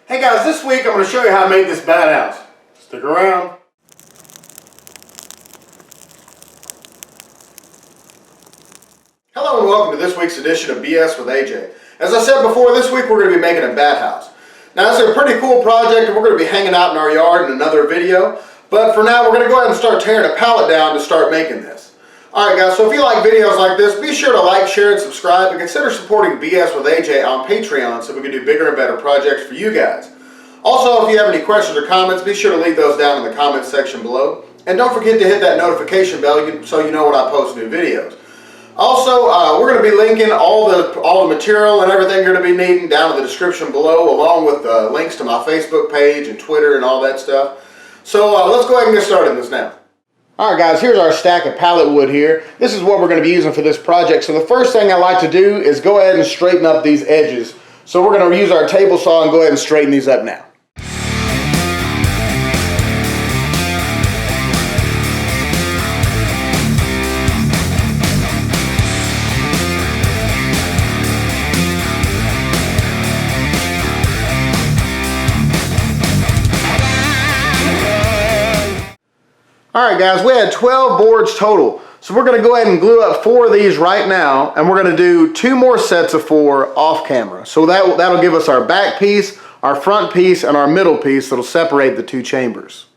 Hey guys, this week I'm going to show you how I made this bad house. Stick around. Hello and welcome to this week's edition of BS with AJ. As I said before, this week we're going to be making a bat house. Now this is a pretty cool project and we're going to be hanging out in our yard in another video. But for now we're going to go ahead and start tearing a pallet down to start making this. Alright guys, so if you like videos like this, be sure to like, share, and subscribe, and consider supporting BS with AJ on Patreon so we can do bigger and better projects for you guys. Also, if you have any questions or comments, be sure to leave those down in the comments section below. And don't forget to hit that notification bell so you know when I post new videos. Also, we're going to be linking all the material and everything you're going to be needing down in the description below, along with links to my Facebook page and Twitter and all that stuff. So let's go ahead and get started on this now. Alright guys, here's our stack of pallet wood here. This is what we're going to be using for this project. So the first thing I like to do is go ahead and straighten up these edges. So we're going to use our table saw and go ahead and straighten these up now. Alright guys, we had 12 boards total. So we're going to go ahead and glue up 4 of these right now, and we're going to do 2 more sets of 4 off camera. So that'll give us our back piece, our front piece, and our middle piece that'll separate the 2 chambers.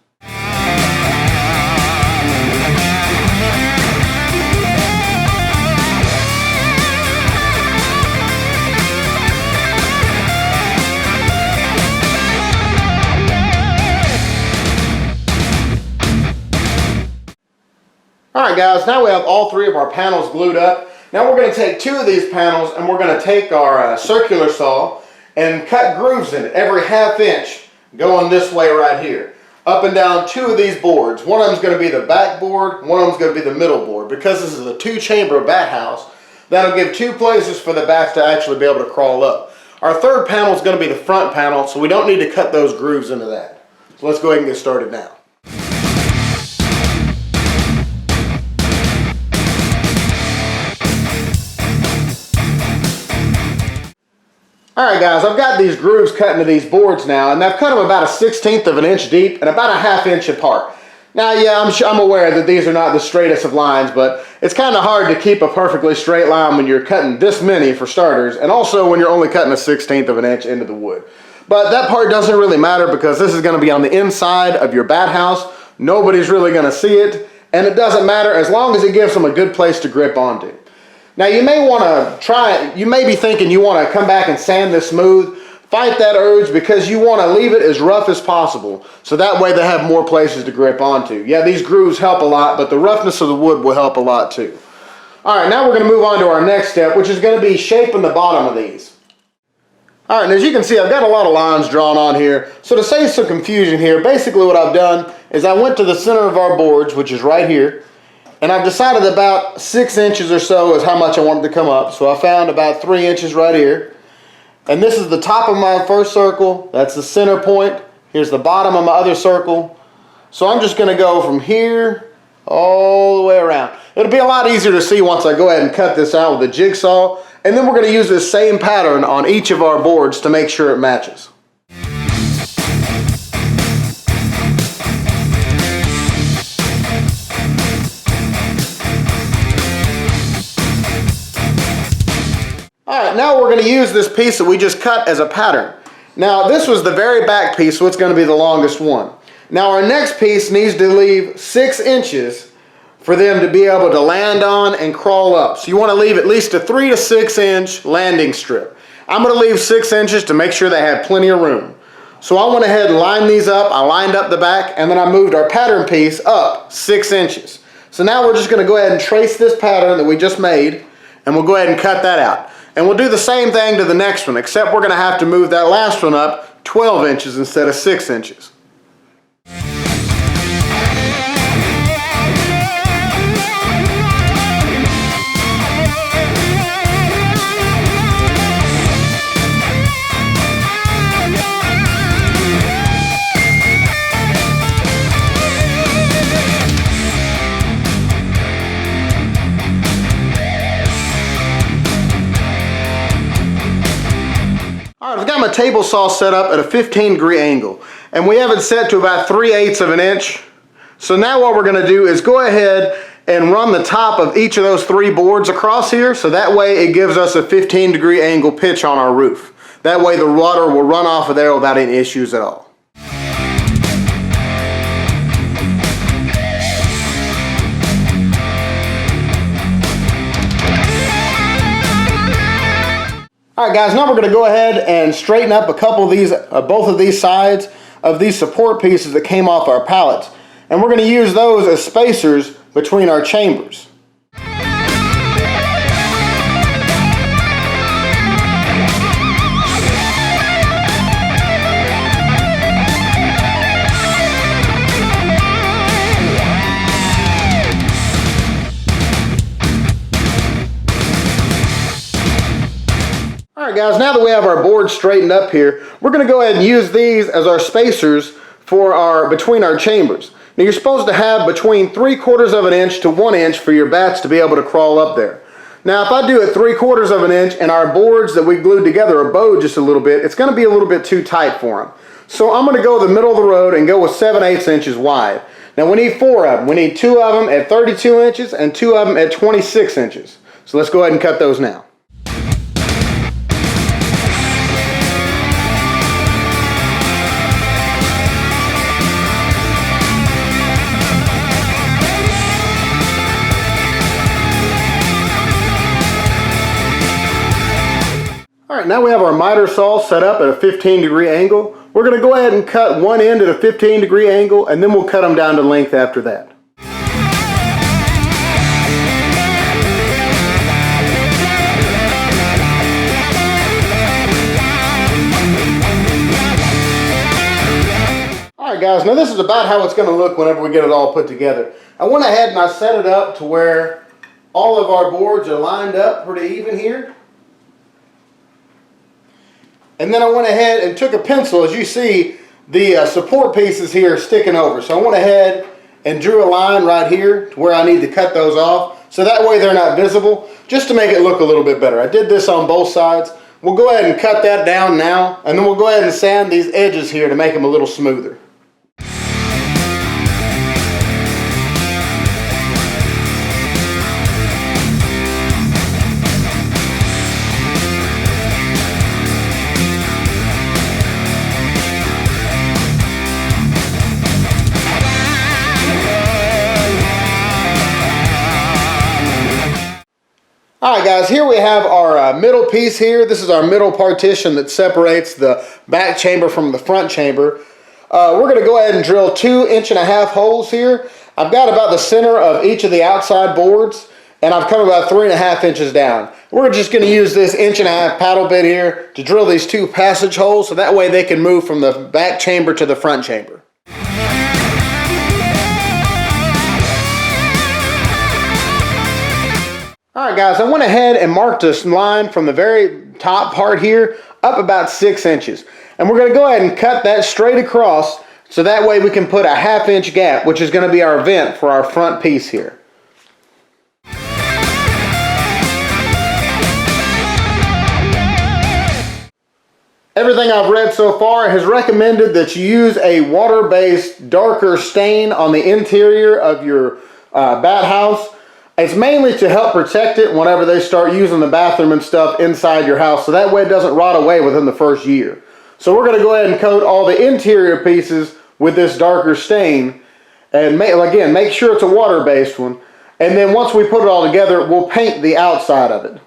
Alright guys, now we have all 3 of our panels glued up. Now we're going to take 2 of these panels and we're going to take our circular saw and cut grooves in it every ½ inch going this way right here. Up and down 2 of these boards. One of them is going to be the back board, one of them is going to be the middle board. Because this is a 2-chamber bat house, that'll give 2 places for the bats to actually be able to crawl up. Our third panel is going to be the front panel, so we don't need to cut those grooves into that. So let's go ahead and get started now. Alright guys, I've got these grooves cut into these boards now, and I've cut them about a 1/16 of an inch deep and about a ½ inch apart. Now yeah, I'm aware that these are not the straightest of lines, but it's kind of hard to keep a perfectly straight line when you're cutting this many for starters, and also when you're only cutting a 1/16 of an inch into the wood. But that part doesn't really matter because this is going to be on the inside of your bat house. Nobody's really going to see it, and it doesn't matter as long as it gives them a good place to grip onto. Now you may want to try it, you may be thinking you want to come back and sand this smooth. Fight that urge because you want to leave it as rough as possible so that way they have more places to grip onto. Yeah, these grooves help a lot, but the roughness of the wood will help a lot too. Alright, now we're going to move on to our next step, which is going to be shaping the bottom of these. Alright, and as you can see, I've got a lot of lines drawn on here. So to save some confusion here, basically what I've done is I went to the center of our boards, which is right here. And I've decided about 6 inches or so is how much I want it to come up. So I found about 3 inches right here. And this is the top of my first circle. That's the center point. Here's the bottom of my other circle. So I'm just going to go from here all the way around. It'll be a lot easier to see once I go ahead and cut this out with a jigsaw. And then we're going to use this same pattern on each of our boards to make sure it matches. Alright, now we're going to use this piece that we just cut as a pattern. Now this was the very back piece, so it's going to be the longest one. Now our next piece needs to leave 6 inches for them to be able to land on and crawl up. So you want to leave at least a 3 to 6 inch landing strip. I'm going to leave 6 inches to make sure they have plenty of room. So I went ahead and lined these up, I lined up the back, and then I moved our pattern piece up 6 inches. So now we're just going to go ahead and trace this pattern that we just made, and we'll go ahead and cut that out. And we'll do the same thing to the next one, except we're going to have to move that last one up 12 inches instead of 6 inches. table saw set up at a 15-degree angle, and we have it set to about 3/8 of an inch. So now what we're going to do is go ahead and run the top of each of those 3 boards across here, so that way it gives us a 15-degree angle pitch on our roof. That way the water will run off of there without any issues at all. Alright guys, now we're going to go ahead and straighten up a couple of these, both of these sides of these support pieces that came off our pallets. And we're going to use those as spacers between our chambers. Alright guys, now that we have our board straightened up here, we're going to go ahead and use these as our spacers for between our chambers. Now you're supposed to have between 3/4 of an inch to 1 inch for your bats to be able to crawl up there. Now if I do it 3/4 of an inch and our boards that we glued together are bowed just a little bit, it's going to be a little bit too tight for them. So I'm going to go the middle of the road and go with 7/8 inches wide. Now we need 4 of them. We need 2 of them at 32 inches and 2 of them at 26 inches. So let's go ahead and cut those now. Alright, now we have our miter saw set up at a 15-degree angle. We're going to go ahead and cut one end at a 15-degree angle, and then we'll cut them down to length after that. Alright guys, now this is about how it's going to look whenever we get it all put together. I went ahead and I set it up to where all of our boards are lined up pretty even here. And then I went ahead and took a pencil. As you see, the support pieces here are sticking over. So I went ahead and drew a line right here to where I need to cut those off. So that way they're not visible, just to make it look a little bit better. I did this on both sides. We'll go ahead and cut that down now, and then we'll go ahead and sand these edges here to make them a little smoother. Alright guys, here we have our middle piece here. This is our middle partition that separates the back chamber from the front chamber. We're going to go ahead and drill 2 1.5-inch holes here. I've got about the center of each of the outside boards, and I've come about 3.5 inches down. We're just going to use this 1.5-inch paddle bit here to drill these 2 passage holes, so that way they can move from the back chamber to the front chamber. Alright guys, I went ahead and marked this line from the very top part here up about 6 inches. And we're going to go ahead and cut that straight across, so that way we can put a 1/2 inch gap, which is going to be our vent for our front piece here. Everything I've read so far has recommended that you use a water-based darker stain on the interior of your bat house. It's mainly to help protect it whenever they start using the bathroom and stuff inside your house, so that way it doesn't rot away within the first year. So we're going to go ahead and coat all the interior pieces with this darker stain, and again, make sure it's a water-based one. And then once we put it all together, we'll paint the outside of it.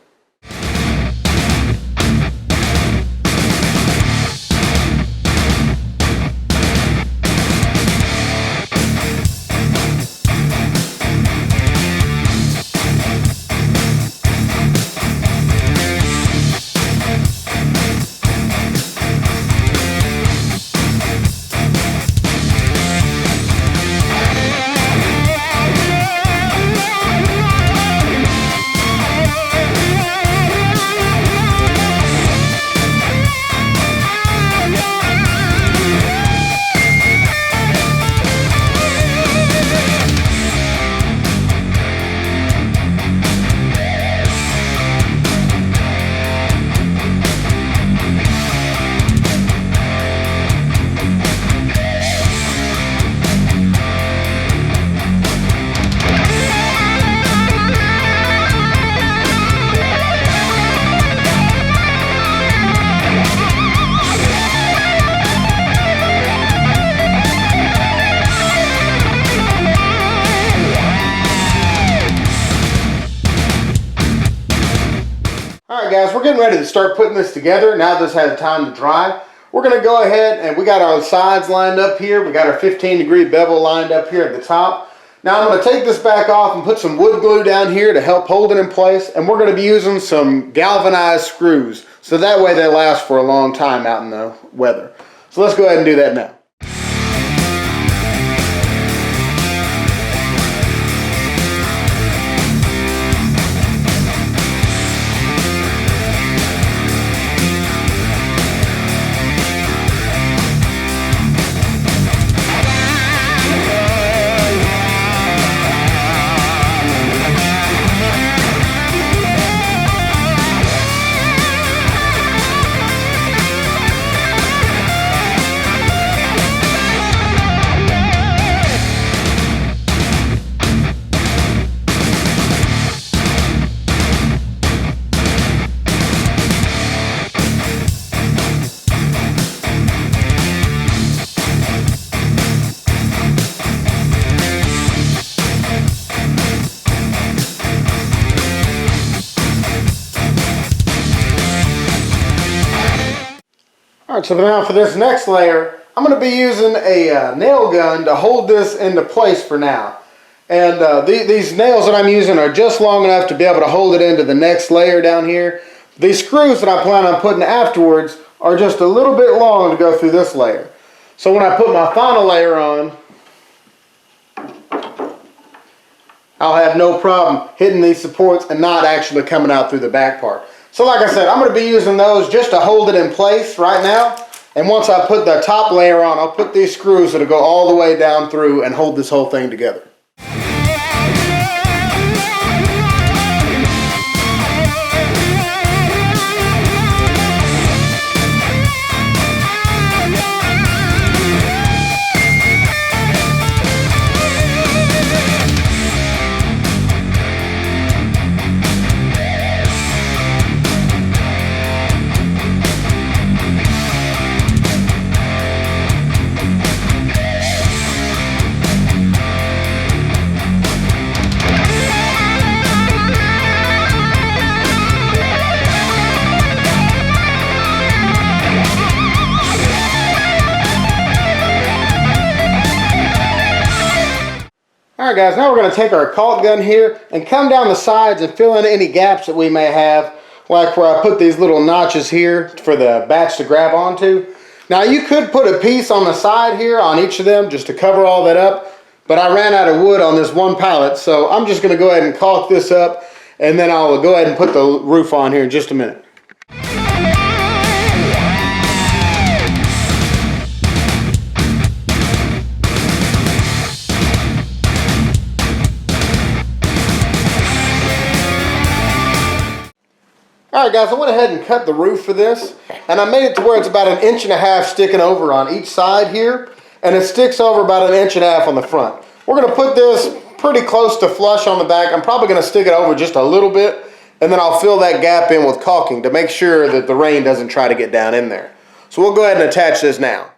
guys, we're getting ready to start putting this together now this has time to dry. We're going to go ahead and we got our sides lined up here. We got our 15-degree bevel lined up here at the top. Now I'm going to take this back off and put some wood glue down here to help hold it in place, and we're going to be using some galvanized screws so that way they last for a long time out in the weather. So let's go ahead and do that now. Alright, so now for this next layer, I'm going to be using a nail gun to hold this into place for now. And these nails that I'm using are just long enough to be able to hold it into the next layer down here. These screws that I plan on putting afterwards are just a little bit long to go through this layer. So when I put my final layer on, I'll have no problem hitting these supports and not actually coming out through the back part. So like I said, I'm going to be using those just to hold it in place right now. And once I put the top layer on, I'll put these screws that'll go all the way down through and hold this whole thing together. Alright guys, now we're going to take our caulk gun here and come down the sides and fill in any gaps that we may have, like where I put these little notches here for the batch to grab onto. Now you could put a piece on the side here on each of them just to cover all that up, but I ran out of wood on this one pallet, so I'm just going to go ahead and caulk this up, and then I'll go ahead and put the roof on here in just a minute. Alright guys, I went ahead and cut the roof for this, and I made it to where it's about 1.5 inches sticking over on each side here, and it sticks over about 1.5 inches on the front. We're going to put this pretty close to flush on the back. I'm probably going to stick it over just a little bit, and then I'll fill that gap in with caulking to make sure that the rain doesn't try to get down in there. So we'll go ahead and attach this now.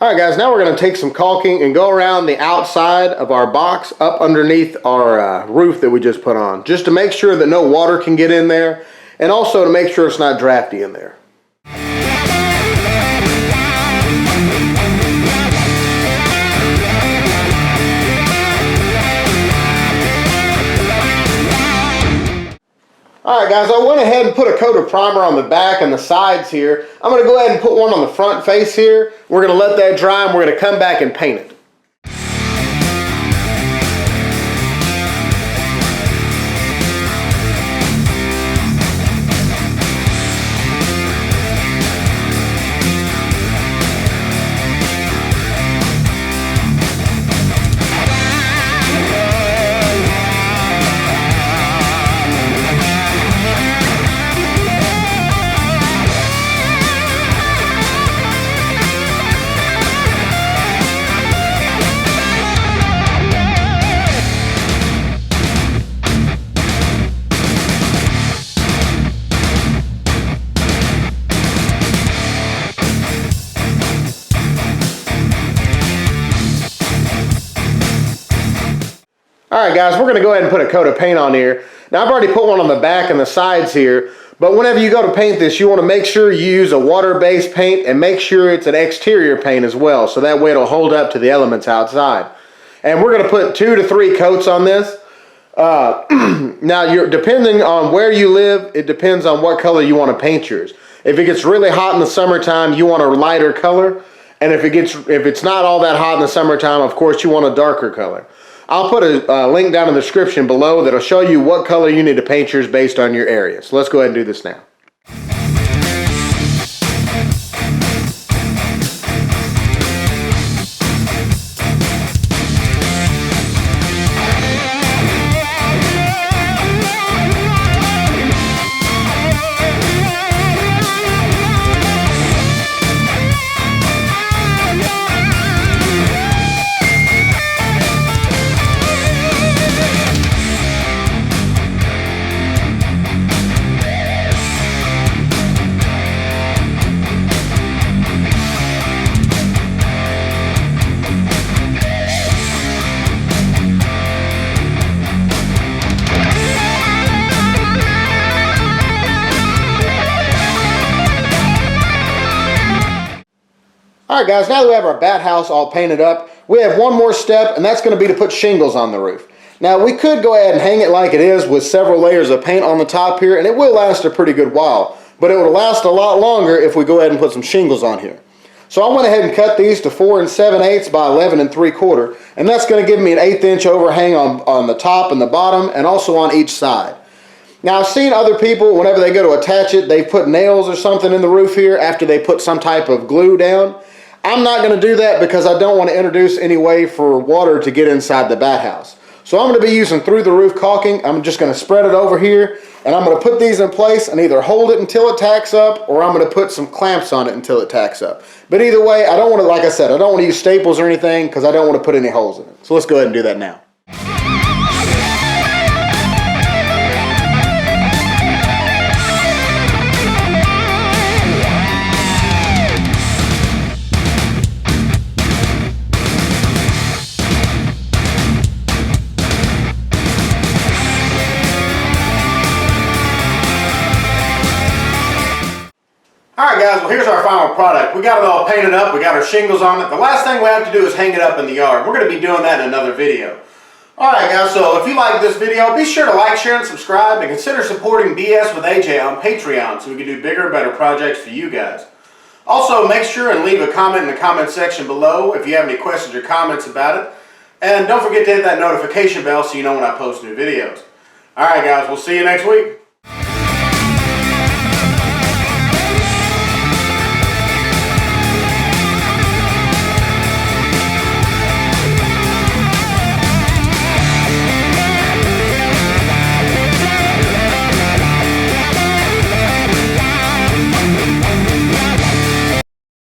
Alright guys, now we're going to take some caulking and go around the outside of our box up underneath our roof that we just put on, just to make sure that no water can get in there, and also to make sure it's not drafty in there. Alright guys, I went ahead and put a coat of primer on the back and the sides here. I'm going to go ahead and put one on the front face here. We're going to let that dry and we're going to come back and paint it. Alright guys, we're going to go ahead and put a coat of paint on here. Now I've already put one on the back and the sides here, but whenever you go to paint this, you want to make sure you use a water-based paint and make sure it's an exterior paint as well, so that way it'll hold up to the elements outside. And we're going to put 2 to 3 coats on this. Now, depending on where you live, it depends on what color you want to paint yours. If it gets really hot in the summertime, you want a lighter color. And if it's not all that hot in the summertime, of course, you want a darker color. I'll put a link down in the description below that'll show you what color you need to paint yours based on your area. So let's go ahead and do this now. Alright guys, now that we have our bat house all painted up, we have one more step, and that's going to be to put shingles on the roof. Now we could go ahead and hang it like it is with several layers of paint on the top here, and it will last a pretty good while. But it will last a lot longer if we go ahead and put some shingles on here. So I went ahead and cut these to 4 7/8 by 11 3/4, and that's going to give me an 1/8 inch overhang on the top and the bottom, and also on each side. Now I've seen other people, whenever they go to attach it, they put nails or something in the roof here after they put some type of glue down. I'm not going to do that because I don't want to introduce any way for water to get inside the bat house. So I'm going to be using through the roof caulking. I'm just going to spread it over here, and I'm going to put these in place and either hold it until it tacks up, or I'm going to put some clamps on it until it tacks up. But either way, I don't want to, like I said, I don't want to use staples or anything because I don't want to put any holes in it. So let's go ahead and do that now. Alright guys, well here's our final product. We got it all painted up, we got our shingles on it. The last thing we have to do is hang it up in the yard. We're going to be doing that in another video. Alright guys, so if you like this video, be sure to like, share, and subscribe, and consider supporting BS with AJ on Patreon so we can do bigger and better projects for you guys. Also, make sure and leave a comment in the comment section below if you have any questions or comments about it. And don't forget to hit that notification bell so you know when I post new videos. Alright guys, we'll see you next week.